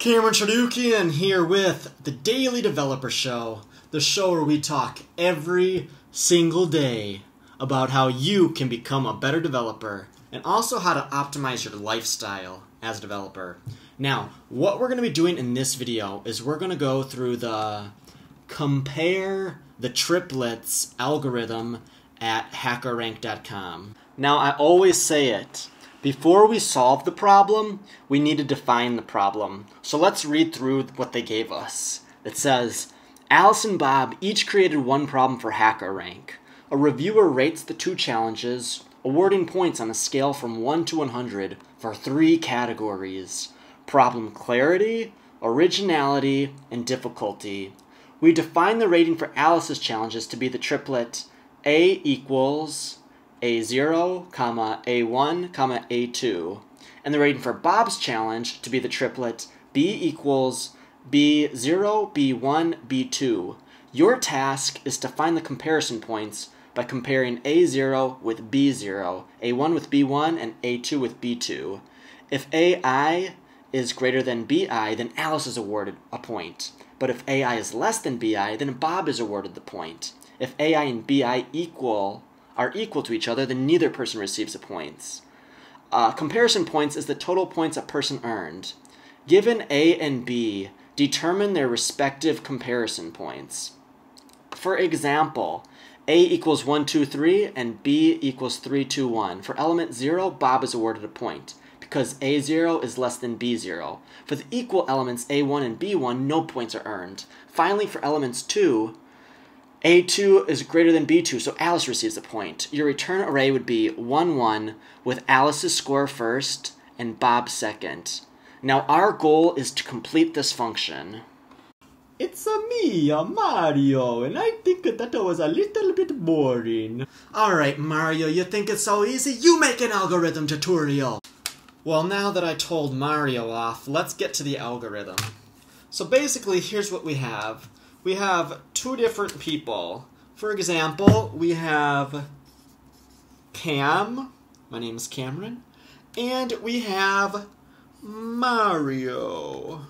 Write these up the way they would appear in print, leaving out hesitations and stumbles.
Cameron Chadukian here with the Daily Developer Show, the show where we talk every single day about how you can become a better developer and also how to optimize your lifestyle as a developer. Now, what we're going to be doing in this video is we're going to go through the CompareTheTriplets algorithm at Hackerrank.com. Now, I always say it. Before we solve the problem, we need to define the problem. So let's read through what they gave us. It says, Alice and Bob each created one problem for Hackerrank. A reviewer rates the two challenges, awarding points on a scale from 1 to 100 for 3 categories: problem clarity, originality, and difficulty. We define the rating for Alice's challenges to be the triplet A equals A0, A1, A2, and the rating for Bob's challenge to be the triplet B equals B0, B1, B2. Your task is to find the comparison points by comparing A0 with B0, A1 with B1, and A2 with B2. If AI is greater than BI, then Alice is awarded a point. But if AI is less than BI, then Bob is awarded the point. If AI and BI are equal to each other, then neither person receives the points. Comparison points is the total points a person earned. Given A and B, determine their respective comparison points. For example, A equals 1, 2, 3, and B equals 3, 2, 1. For element 0, Bob is awarded a point, because A0 is less than B0. For the equal elements A1 and B1, no points are earned. Finally, for elements 2, A2 is greater than B2, so Alice receives a point. Your return array would be 1, 1, with Alice's score first and Bob's second. Now our goal is to complete this function. It's me, Mario, and I think that was a little bit boring. Alright, Mario, you think it's so easy? You make an algorithm tutorial! Well, now that I told Mario off, let's get to the algorithm. So basically, here's what we have. We have two different people. For example, we have Cam, my name is Cameron, and we have Mario.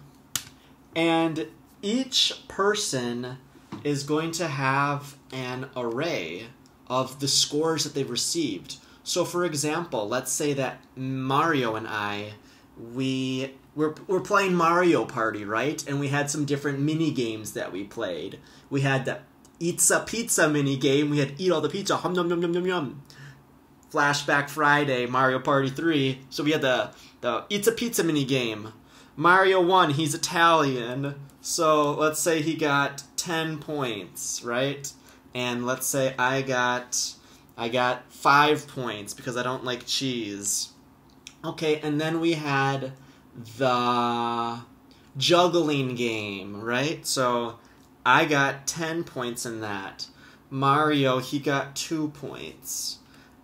And each person is going to have an array of the scores that they've received. So for example, let's say that Mario and we're playing Mario Party, right? And we had some different mini games that we played. We had the Eats a Pizza mini game. We had Eat All the Pizza. Hum yum yum yum yum yum. Flashback Friday, Mario Party 3. So we had the Eats a Pizza mini game. Mario won. He's Italian. So let's say he got 10 points, right? And let's say I got 5 points because I don't like cheese. Okay, and then we had the juggling game, right? So I got 10 points in that. Mario, he got 2 points.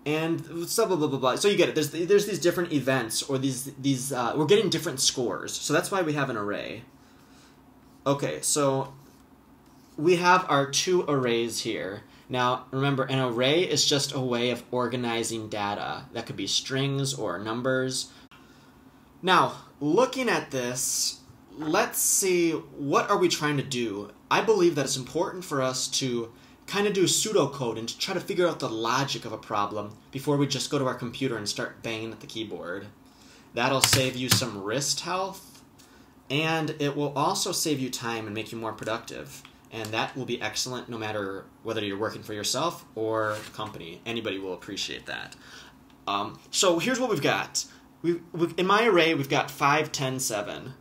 And blah, blah, blah, blah, blah. So you get it. There's these different events, or these we're getting different scores. So that's why we have an array. Okay, so we have our 2 arrays here. Now, remember, an array is just a way of organizing data. That could be strings or numbers. Now, looking at this, let's see, what are we trying to do? I believe that it's important for us to kind of do pseudocode and to try to figure out the logic of a problem before we just go to our computer and start banging at the keyboard. That'll save you some wrist health, and it will also save you time and make you more productive. And that will be excellent no matter whether you're working for yourself or a company. Anybody will appreciate that. So here's what we've got. In my array, we've got 5, 10, 7.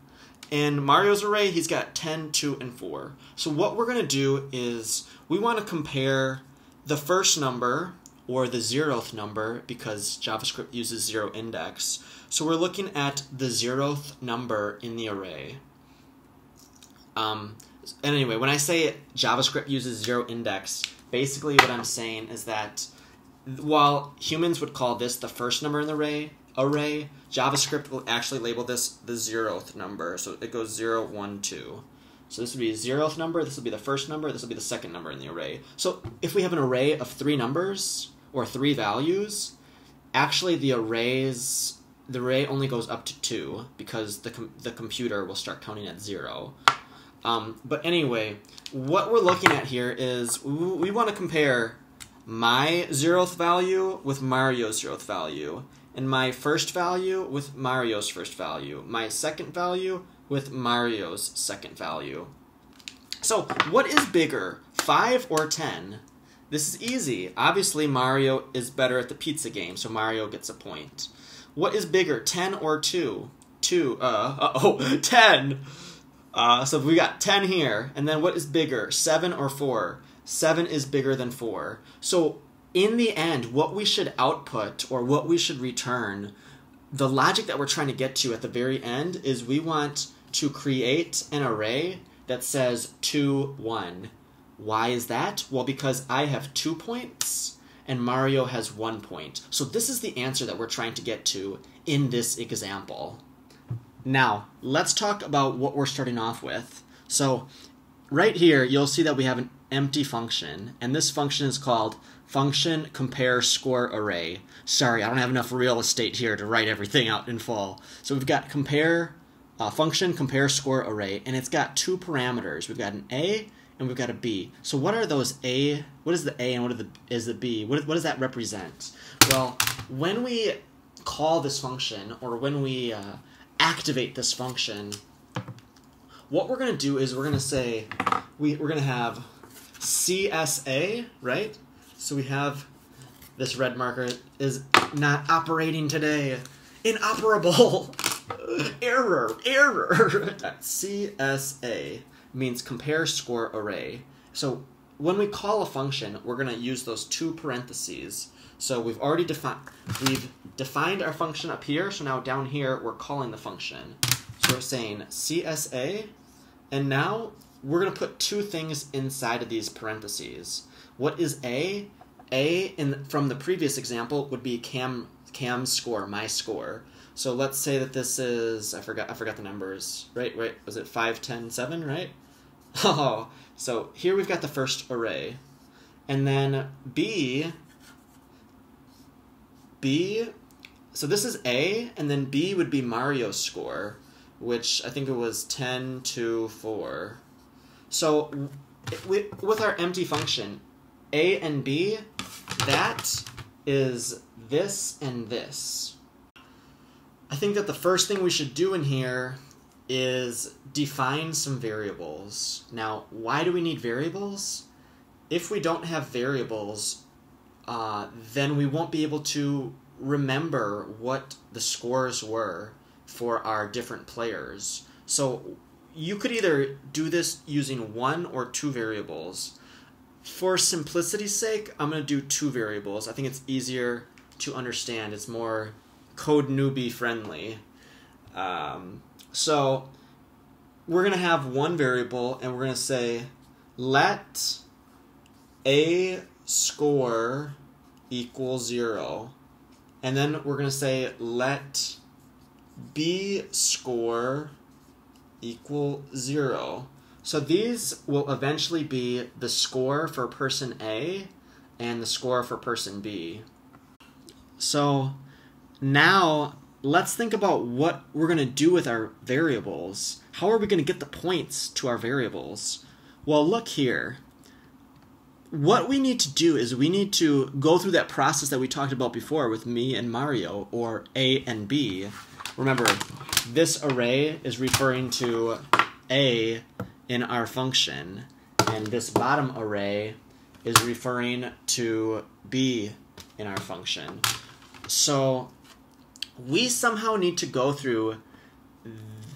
In Mario's array, he's got 10, 2, and 4. So what we're going to do is we want to compare the first number, or the 0th number, because JavaScript uses 0 index. So we're looking at the 0th number in the array. And anyway, when I say JavaScript uses 0 index, basically what I'm saying is that while humans would call this the first number in the array, JavaScript will actually label this the 0th number. So it goes 0, 1, 2. So this would be the 0th number, this will be the first number, this will be the second number in the array. So if we have an array of 3 numbers, or 3 values, actually the array's the array only goes up to 2 because the computer will start counting at 0. But anyway, what we're looking at here is we want to compare my 0th value with Mario's 0th value, and my first value with Mario's first value, my second value with Mario's second value. So what is bigger, 5 or 10? This is easy. Obviously, Mario is better at the pizza game, so Mario gets a point. What is bigger, 10 or 2? 10! So we got 10 here. And then what is bigger, 7 or 4? 7 is bigger than 4. So in the end, what we should output, or what we should return, the logic that we're trying to get to at the very end is we want to create an array that says 2, 1. Why is that? Well, because I have 2 points and Mario has 1 point. So this is the answer that we're trying to get to in this example. Now, let's talk about what we're starting off with. So right here, you'll see that we have an empty function, and this function is called function compare score array. Sorry, I don't have enough real estate here to write everything out in full. So we've got function compare score array, and it's got 2 parameters. We've got an A and we've got a B. So what are those A? What is the A and what is the B? What does that represent? Well, when we call this function, or when we activate this function, what we're going to do is we're going to say we're going to have CSA, right? So we have this red marker is not operating today. Inoperable. Error. CSA means compare score array. So when we call a function, we're going to use those 2 parentheses. So we've already defined our function up here. So now down here, we're calling the function. So we're saying CSA, and now we're going to put 2 things inside of these parentheses. What is A? From the previous example would be Cam's score, my score. So let's say that this is, I forgot the numbers. Right, was it 5, 10, 7, right? Oh, so here we've got the first array. And then B, so this is A, and then B would be Mario's score, which I think it was 10 to 4. So with our empty function, A and B, that is this and this. I think that the first thing we should do in here is define some variables. Now, why do we need variables? If we don't have variables, then we won't be able to remember what the scores were for our different players. So you could either do this using 1 or 2 variables. For simplicity's sake, I'm going to do 2 variables. I think it's easier to understand. It's more code newbie friendly. So we're going to have 1 variable, and we're going to say let A score equal 0. And then we're going to say let B score equal 0. So these will eventually be the score for person A and the score for person B. So now let's think about what we're going to do with our variables. How are we going to get the points to our variables? Well, look here. What we need to do is we need to go through that process that we talked about before with me and Mario, or A and B. Remember, this array is referring to A in our function, and this bottom array is referring to B in our function. So we somehow need to go through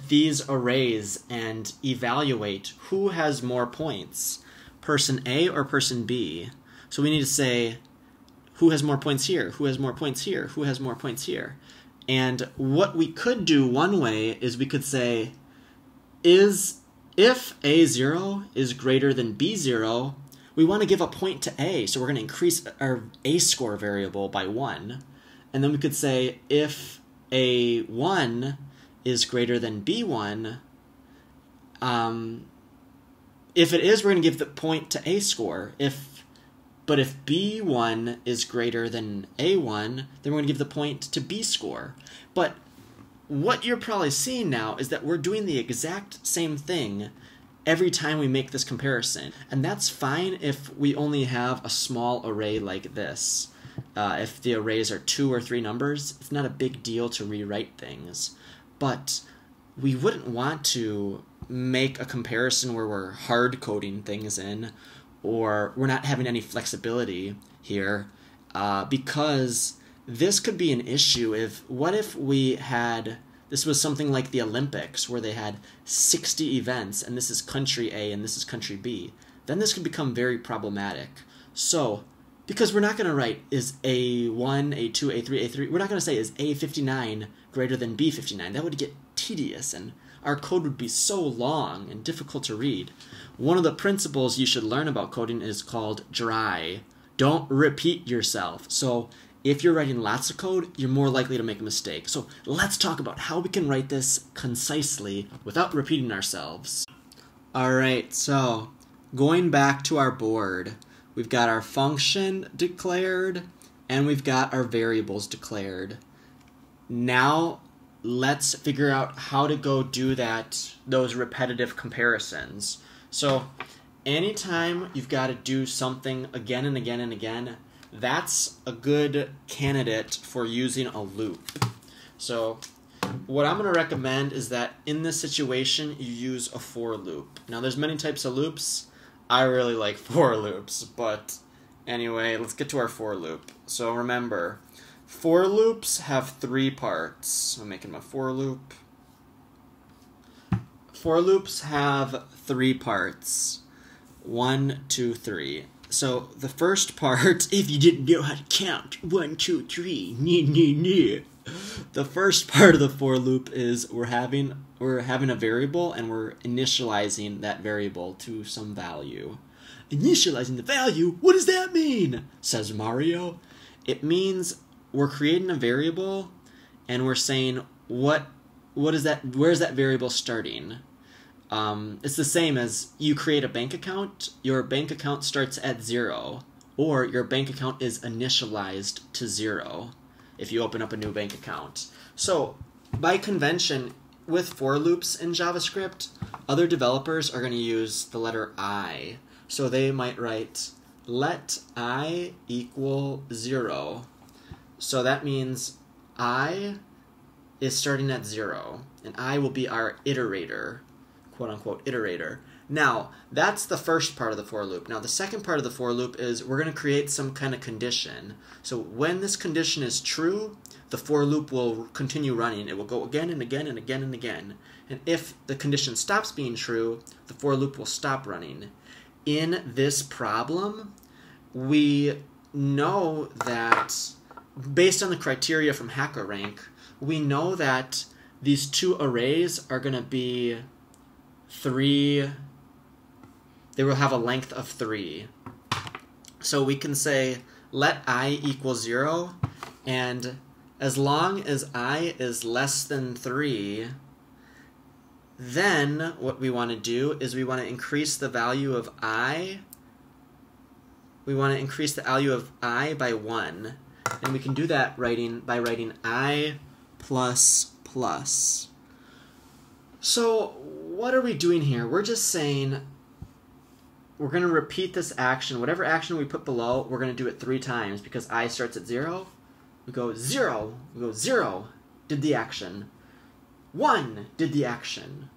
these arrays and evaluate who has more points, person A or person B. So we need to say who has more points here, who has more points here, who has more points here. And what we could do one way is we could say, if A0 is greater than B0, we want to give a point to A, so we're going to increase our A score variable by 1. And then we could say if A1 is greater than B1, if it is, we're going to give the point to A score. If But if B1 is greater than A1, then we're going to give the point to B score. But what you're probably seeing now is that we're doing the exact same thing every time we make this comparison. And that's fine if we only have a small array like this. If the arrays are 2 or 3 numbers, it's not a big deal to rewrite things. But we wouldn't want to make a comparison where we're hard coding things in, or we're not having any flexibility here, because this could be an issue. What if we had, this was something like the Olympics where they had 60 events and this is country A and this is country B. Then this could become very problematic. So, because we're not going to write is A1, A2, A3, A3, we're not going to say is A59 greater than B59. That would get tedious and our code would be so long and difficult to read. One of the principles you should learn about coding is called dry. Don't repeat yourself. So if you're writing lots of code, you're more likely to make a mistake. So let's talk about how we can write this concisely without repeating ourselves. Alright, so going back to our board, we've got our function declared and we've got our variables declared. Now let's figure out how to go do those repetitive comparisons. So anytime you've got to do something again and again and again, that's a good candidate for using a loop. So what I'm going to recommend is that in this situation you use a for loop. Now there's many types of loops. I really like for loops, but anyway, let's get to our for loop. So remember, for loops have 3 parts. I'm making my for loop. For loops have 3 parts. 1, 2, 3. So the first part, if you didn't know how to count, 1, 2, 3, the first part of the for loop is we're having a variable and we're initializing that variable to some value. Initializing the value? What does that mean? Says Mario. It means we're creating a variable and we're saying what is that? Where is that variable starting? It's the same as you create a bank account. Your bank account starts at 0, or your bank account is initialized to 0 if you open up a new bank account. So by convention, with for loops in JavaScript, other developers are going to use the letter I. So they might write let I equal 0. So that means I is starting at 0, and I will be our iterator, quote-unquote iterator. Now, that's the first part of the for loop. Now, the second part of the for loop is we're going to create some kind of condition. So when this condition is true, the for loop will continue running. It will go again and again and again and again. And if the condition stops being true, the for loop will stop running. In this problem, we know that, based on the criteria from Hackerrank, we know that these 2 arrays are going to be 3, they will have a length of 3. So we can say let I equal 0, and as long as I is less than 3, then what we want to do is we want to increase the value of I. We want to increase the value of I by 1. And we can do that by writing I plus plus. So what are we doing here? We're just saying we're going to repeat this action. Whatever action we put below, we're going to do it 3 times because I starts at 0. We go 0. We go 0, did the action. 1 did the action.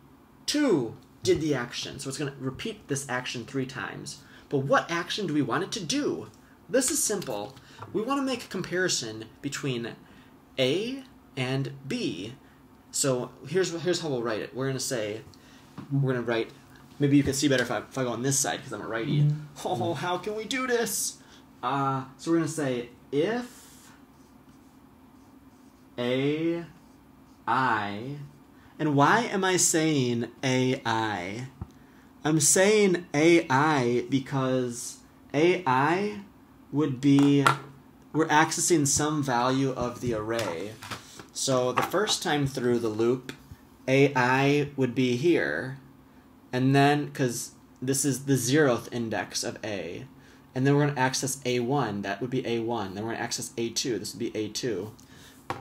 2 did the action. So it's going to repeat this action 3 times. But what action do we want it to do? This is simple. We want to make a comparison between A and B. So here's how we'll write it. We're going to write, maybe you can see better if I go on this side because I'm a righty. Oh, how can we do this? So we're going to say if AI, and why am I saying AI? I'm saying AI because AI would be, we're accessing some value of the array. So the first time through the loop, AI would be here. And then, because this is the 0th index of A. And then we're going to access A1. That would be A1. Then we're going to access A2. This would be A2.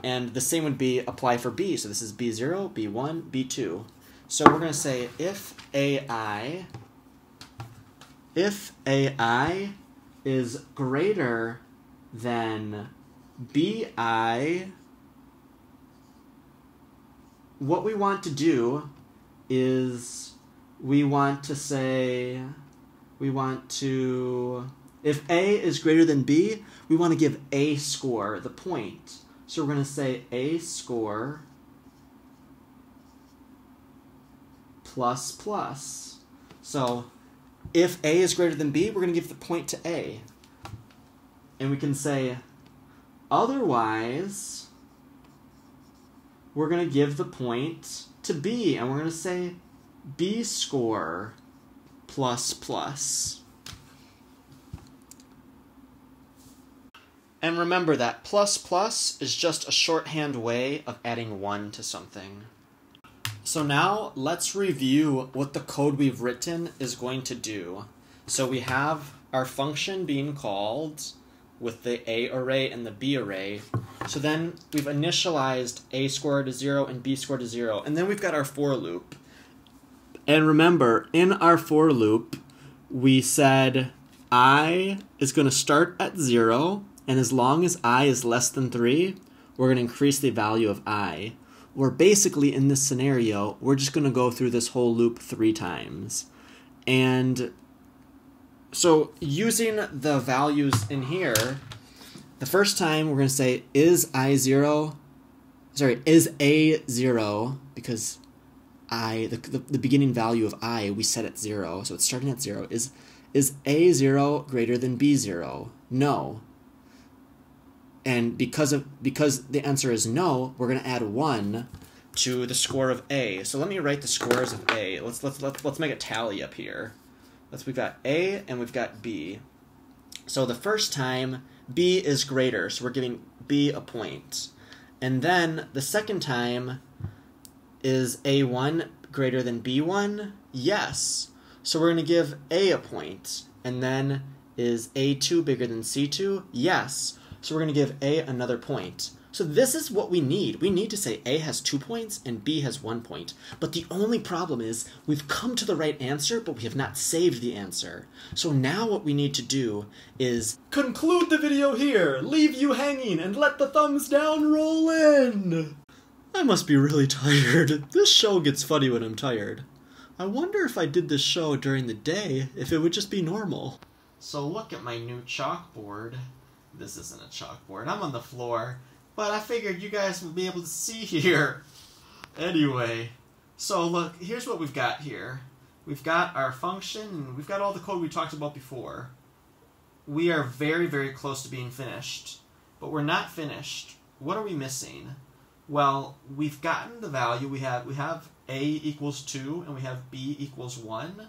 And the same would be apply for B. So this is B0, B1, B2. So we're going to say if AI is greater than BI, what we want to do is if A is greater than B, we want to give A score the point. So we're going to say A score plus plus. So if A is greater than B, we're going to give the point to A. And we can say otherwise, we're going to give the point to B. And we're going to say B score plus plus. And remember that plus plus is just a shorthand way of adding 1 to something. So now let's review what the code we've written is going to do. So we have our function being called with the A array and the B array. So then we've initialized A score to 0 and B score to 0. And then we've got our for loop. And remember, in our for loop, we said I is going to start at 0. And as long as I is less than 3, we're going to increase the value of I. Or basically, in this scenario, we're just going to go through this whole loop 3 times. And so using the values in here, the first time we're going to say is A 0, because the beginning value of I we set at 0, so it's starting at 0. Is A0 greater than B0? No. And because the answer is no, we're going to add 1 to the score of A. So let me write the scores of A. Let's make a tally up here. We've got A and we've got B. So the first time B is greater, so we're giving B a point. And then the second time, is A1 greater than B1? Yes. So we're going to give A a point. And then is A2 bigger than C2? Yes. So we're going to give A another point. So this is what we need. We need to say A has 2 points and B has 1 point. But the only problem is we've come to the right answer, but we have not saved the answer. So now what we need to do is conclude the video here, leave you hanging, and let the thumbs down roll in. I must be really tired. This show gets funny when I'm tired. I wonder if I did this show during the day, if it would just be normal. So look at my new chalkboard. This isn't a chalkboard. I'm on the floor, but I figured you guys would be able to see here. Anyway, so look, here's what we've got here. We've got our function, and we've got all the code we talked about before. We are very, very close to being finished, but we're not finished. What are we missing? Well, we've gotten the value. We have A equals 2, and we have B equals 1.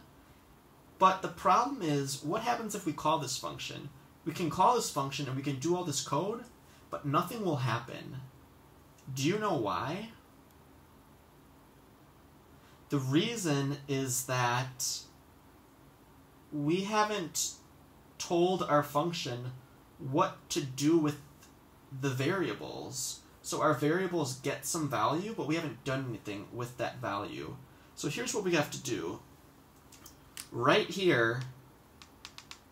But the problem is, what happens if we call this function? We can call this function and we can do all this code, but nothing will happen. Do you know why? The reason is that we haven't told our function what to do with the variables. So our variables get some value, but we haven't done anything with that value. So here's what we have to do. Right here,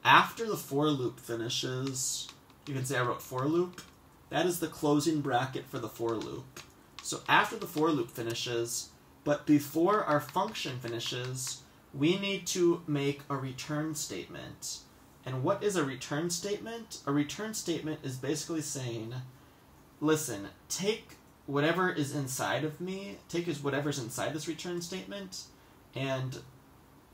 after the for loop finishes, you can say I wrote for loop. That is the closing bracket for the for loop. So after the for loop finishes, but before our function finishes, we need to make a return statement. And what is a return statement? A return statement is basically saying, listen, take whatever is inside of me, take whatever's inside this return statement, and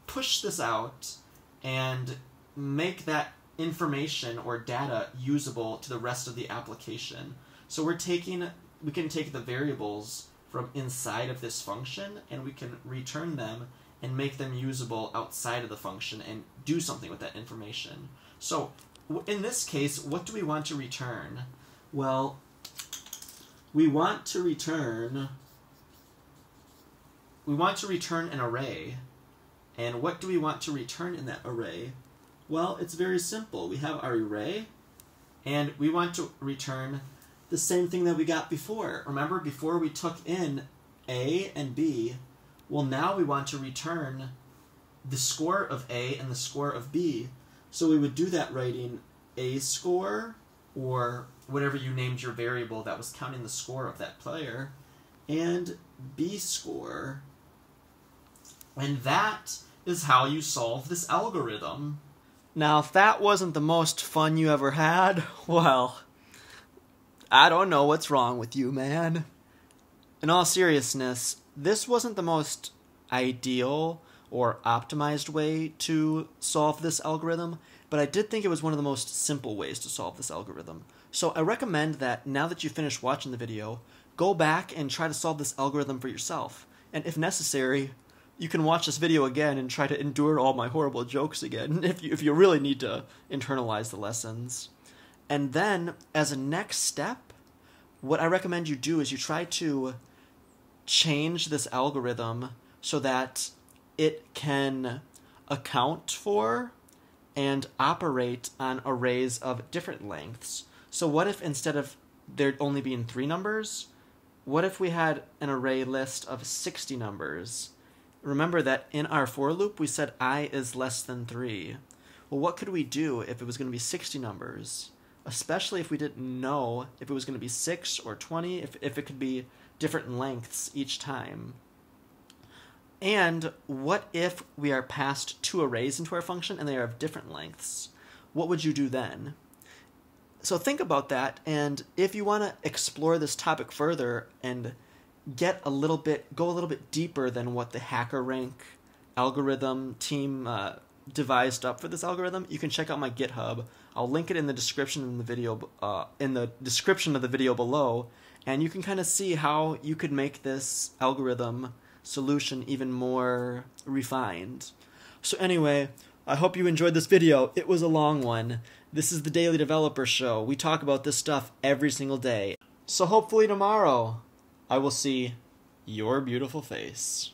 push this out, and make that information or data usable to the rest of the application. So we can take the variables from inside of this function, and we can return them and make them usable outside of the function and do something with that information. So in this case, what do we want to return? Well, we want to return an array. And what do we want to return in that array? Well, it's very simple. We have our array, and we want to return the same thing that we got before. Remember, before we took in A and B, well, now we want to return the score of A and the score of B. So we would do that writing A score, or whatever you named your variable that was counting the score of that player, and B score. And that is how you solve this algorithm. Now, if that wasn't the most fun you ever had, well, I don't know what's wrong with you, man. In all seriousness, this wasn't the most ideal or optimized way to solve this algorithm, but I did think it was one of the most simple ways to solve this algorithm. So I recommend that now that you finish watching the video, go back and try to solve this algorithm for yourself. And if necessary, you can watch this video again and try to endure all my horrible jokes again if you really need to internalize the lessons. And then, as a next step, what I recommend you do is you try to change this algorithm so that it can account for and operate on arrays of different lengths. So what if instead of there only being 3 numbers, what if we had an array list of 60 numbers? Remember that in our for loop, we said I is less than 3. Well, what could we do if it was going to be 60 numbers? Especially if we didn't know if it was going to be 6 or 20, if it could be different lengths each time. And what if we are passed 2 arrays into our function and they are of different lengths? What would you do then? So think about that, and if you want to explore this topic further and go a little bit deeper than what the Hackerrank algorithm team devised up for this algorithm, you can check out my GitHub. I'll link it in the description of the video below, and you can kind of see how you could make this algorithm solution even more refined. So anyway, I hope you enjoyed this video. It was a long one. This is the Daily Developer Show. We talk about this stuff every single day. So hopefully tomorrow I will see your beautiful face.